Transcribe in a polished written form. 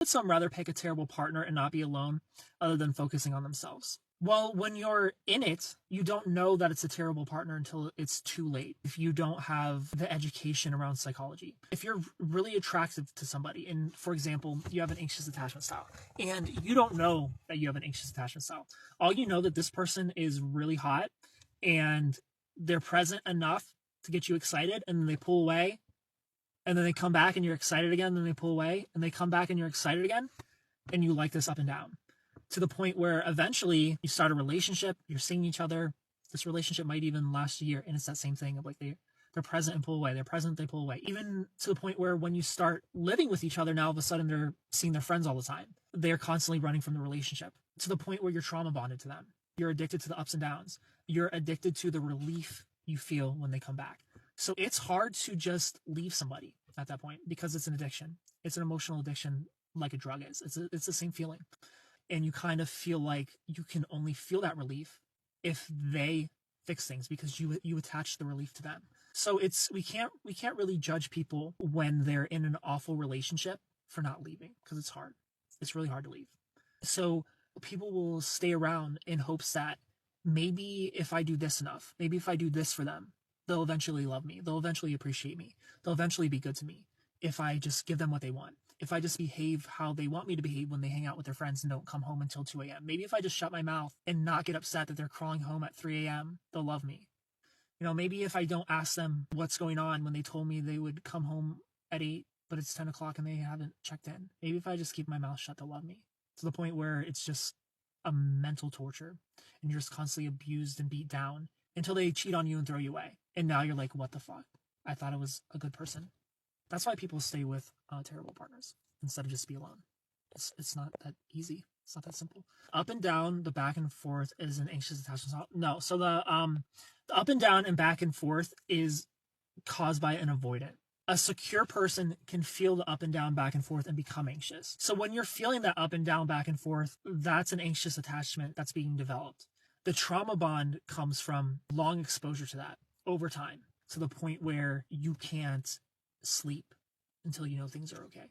Would some rather pick a terrible partner and not be alone other than focusing on themselves? Well, when you're in it, you don't know that it's a terrible partner until it's too late. If you don't have the education around psychology, if you're really attractive to somebody, and for example, you have an anxious attachment style, and you don't know that you have an anxious attachment style, all you know that this person is really hot and they're present enough to get you excited, and then they pull away, and then they come back and you're excited again, and then they pull away, and they come back and you're excited again, and you like this up and down to the point where eventually you start a relationship, you're seeing each other. This relationship might even last a year, and it's that same thing of like they're present and pull away. They're present, they pull away. Even to the point where when you start living with each other, now all of a sudden they're seeing their friends all the time. They're constantly running from the relationship to the point where you're trauma bonded to them. You're addicted to the ups and downs. You're addicted to the relief you feel when they come back. So it's hard to just leave somebody at that point because it's an addiction. It's an emotional addiction like a drug is. It's the same feeling. And you kind of feel like you can only feel that relief if they fix things because you attach the relief to them. So we can't really judge people when they're in an awful relationship for not leaving because it's hard. It's really hard to leave. So people will stay around in hopes that maybe if I do this enough, maybe if I do this for them, they'll eventually love me. They'll eventually appreciate me. They'll eventually be good to me if I just give them what they want. If I just behave how they want me to behave when they hang out with their friends and don't come home until 2 a.m. Maybe if I just shut my mouth and not get upset that they're crawling home at 3 a.m., they'll love me. Maybe if I don't ask them what's going on when they told me they would come home at 8, but it's 10 o'clock and they haven't checked in. Maybe if I just keep my mouth shut, they'll love me. To the point where it's just a mental torture and you're just constantly abused and beat down until they cheat on you and throw you away. And now you're like, what the fuck? I thought I was a good person. That's why people stay with terrible partners instead of just be alone. It's not that easy. It's not that simple. Up and down, the back and forth is an anxious attachment style. No, so the up and down and back and forth is caused by an avoidant. A secure person can feel the up and down, back and forth, and become anxious. So when you're feeling that up and down, back and forth, that's an anxious attachment that's being developed. The trauma bond comes from long exposure to that over time to the point where you can't sleep until you know things are okay.